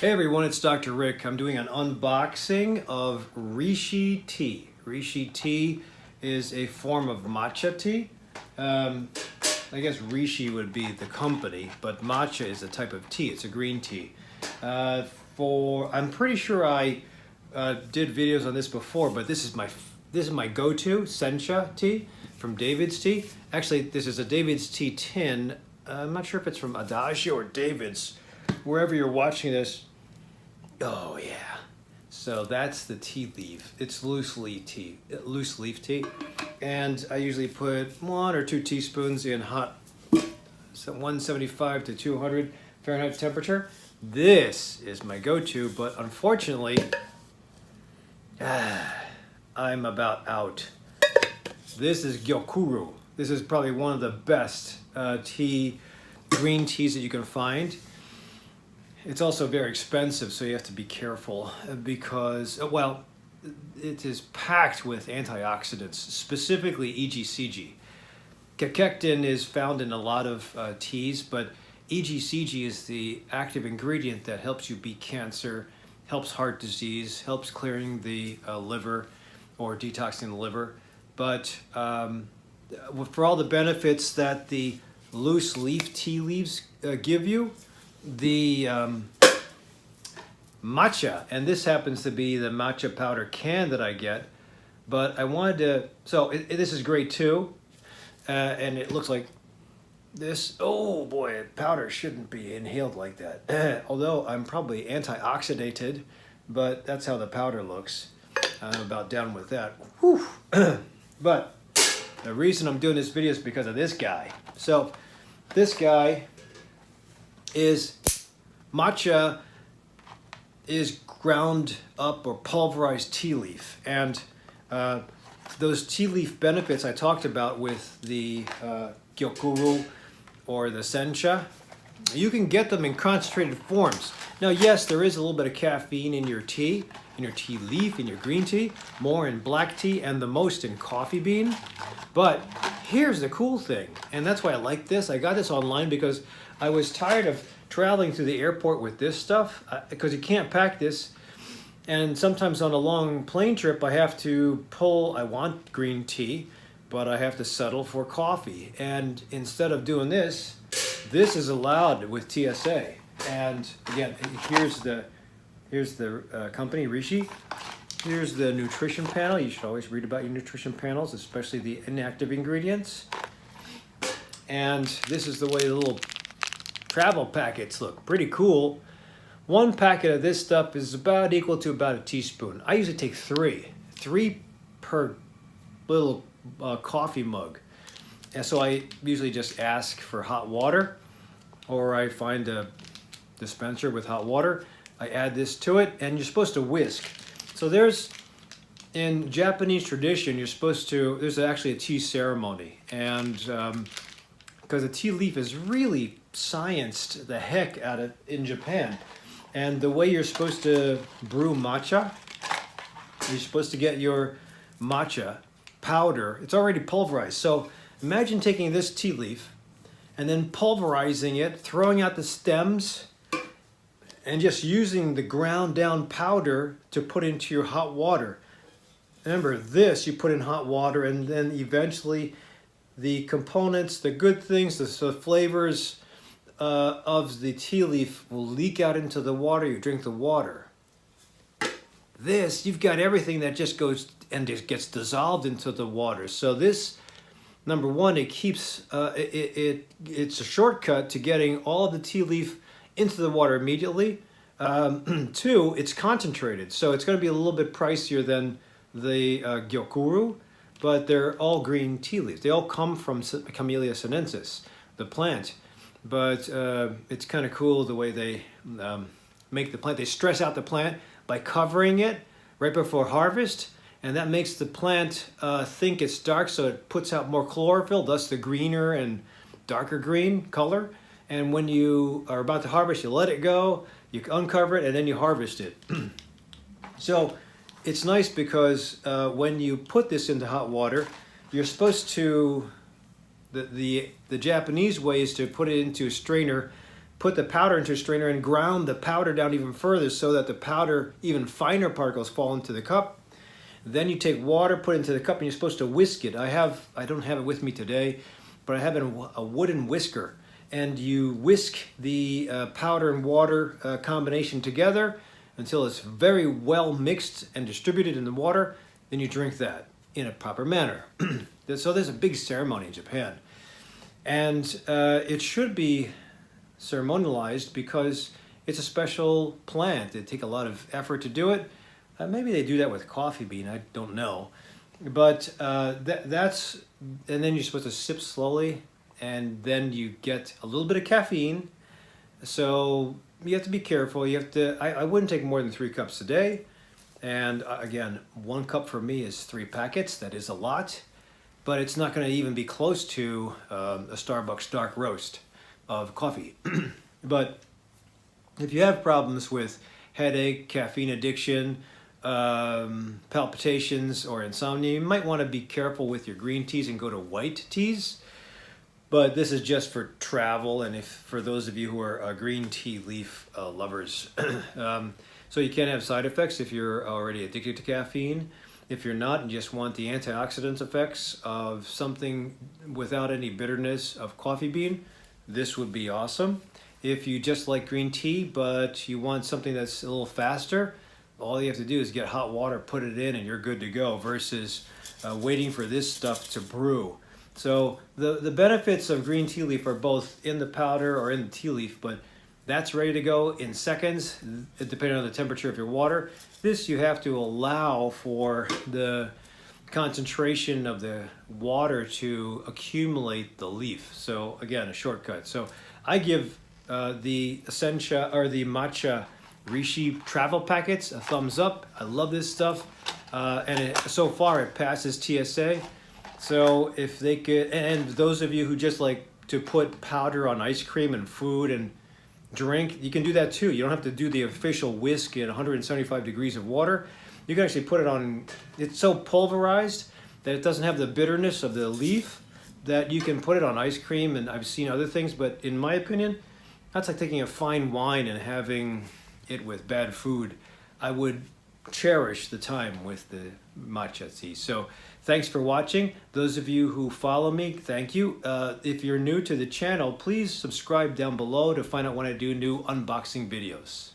Hey everyone, it's DrRic. I'm doing an unboxing of Rishi tea. Rishi tea is a form of matcha tea. I guess Rishi would be the company, but matcha is a type of tea. It's a green tea. I'm pretty sure I did videos on this before, but this is my go-to sencha tea from David's Tea. Actually, this is a David's Tea tin. I'm not sure if it's from Adagio or David's. Wherever you're watching this. Oh yeah. So that's the tea leaf. It's loose leaf tea. And I usually put 1 or 2 teaspoons in hot 175 to 200 Fahrenheit temperature. This is my go-to, but unfortunately, I'm about out. This is gyokuru. This is probably one of the best green teas that you can find. It's also very expensive, so you have to be careful because, well, it is packed with antioxidants, specifically EGCG. Cachectin is found in a lot of teas, but EGCG is the active ingredient that helps you beat cancer, helps heart disease, helps clearing the liver or detoxing the liver. But for all the benefits that the loose leaf tea leaves give you, the matcha, and this happens to be the matcha powder can that I get, but I wanted to, so this is great too, and it looks like this. Oh boy, powder shouldn't be inhaled like that. Although I'm probably antioxidated, but that's how the powder looks. I'm about done with that. Whew. But the reason I'm doing this video is because of this guy. So this guy is matcha is ground up or pulverized tea leaf, and those tea leaf benefits I talked about with the gyokuru or the sencha, you can get them in concentrated forms. Now yes, there is a little bit of caffeine in your tea leaf, in your green tea, more in black tea, and the most in coffee bean. But here's the cool thing, and that's why I like this. I got this online because I was tired of traveling through the airport with this stuff because you can't pack this. And sometimes on a long plane trip, I have to I want green tea, but I have to settle for coffee. And instead of doing this is allowed with TSA. And again, here's the company, Rishi. Here's the nutrition panel. You should always read about your nutrition panels, especially the inactive ingredients. And this is the way the little travel packets look. Pretty cool. One packet of this stuff is about equal to about a teaspoon. I usually take three per little coffee mug. And so I usually just ask for hot water, or I find a dispenser with hot water. I add this to it, and you're supposed to whisk. So in Japanese tradition, there's actually a tea ceremony, and because the tea leaf is really scienced the heck out of in Japan. And the way you're supposed to brew matcha, you're supposed to get your matcha powder. It's already pulverized. So imagine taking this tea leaf and then pulverizing it, throwing out the stems, and just using the ground down powder to put into your hot water. Remember, this you put in hot water, and then eventually the components, the good things, the flavors of the tea leaf will leak out into the water. You drink the water. This, you've got everything that just goes and just gets dissolved into the water. So this, number one, it keeps, it's a shortcut to getting all of the tea leaf into the water immediately. 2, it's concentrated, so it's going to be a little bit pricier than the gyokuru, but they're all green tea leaves. They all come from Camellia sinensis, the plant. But it's kind of cool the way they make the plant. They stress out the plant by covering it right before harvest, and that makes the plant think it's dark, so it puts out more chlorophyll, thus the greener and darker green color. And when you are about to harvest, you let it go, you uncover it, and then you harvest it. So it's nice because when you put this into hot water, you're supposed to, the Japanese way is to put it into a strainer, put the powder into a strainer and ground the powder down even further so that the powder, even finer particles, fall into the cup. Then you take water, put it into the cup, and you're supposed to whisk it. I don't have it with me today, but I have a wooden whisker. And you whisk the powder and water combination together until it's very well mixed and distributed in the water. Then you drink that in a proper manner. So there's a big ceremony in Japan. And it should be ceremonialized because it's a special plant. It takes a lot of effort to do it. Maybe they do that with coffee bean, I don't know. But that's, and then you're supposed to sip slowly, and then you get a little bit of caffeine. So you have to be careful. You have to, I wouldn't take more than 3 cups a day. And again, 1 cup for me is 3 packets. That is a lot, but it's not going to even be close to a Starbucks dark roast of coffee. But if you have problems with headache, caffeine addiction, palpitations, or insomnia, you might want to be careful with your green teas and go to white teas. But this is just for travel, and if for those of you who are green tea leaf lovers. So you can have side effects if you're already addicted to caffeine. If you're not and just want the antioxidant effects of something without any bitterness of coffee bean, this would be awesome. If you just like green tea, but you want something that's a little faster, all you have to do is get hot water, put it in, and you're good to go, versus waiting for this stuff to brew. So the benefits of green tea leaf are both in the powder or in the tea leaf, but that's ready to go in seconds, depending on the temperature of your water. This you have to allow for the concentration of the water to accumulate the leaf. So again, a shortcut. So I give the Essentia or the Matcha Rishi travel packets a thumbs up. I love this stuff, and so far it passes TSA. So if they could, and those of you who just like to put powder on ice cream and food and drink, you can do that too. You don't have to do the official whisk in 175 degrees of water. You can actually put it on, it's so pulverized that it doesn't have the bitterness of the leaf, that you can put it on ice cream, and I've seen other things, but in my opinion, that's like taking a fine wine and having it with bad food. I would cherish the time with the matcha tea. So thanks for watching. Those of you who follow me, thank you. If you're new to the channel, please subscribe down below to find out when I do new unboxing videos.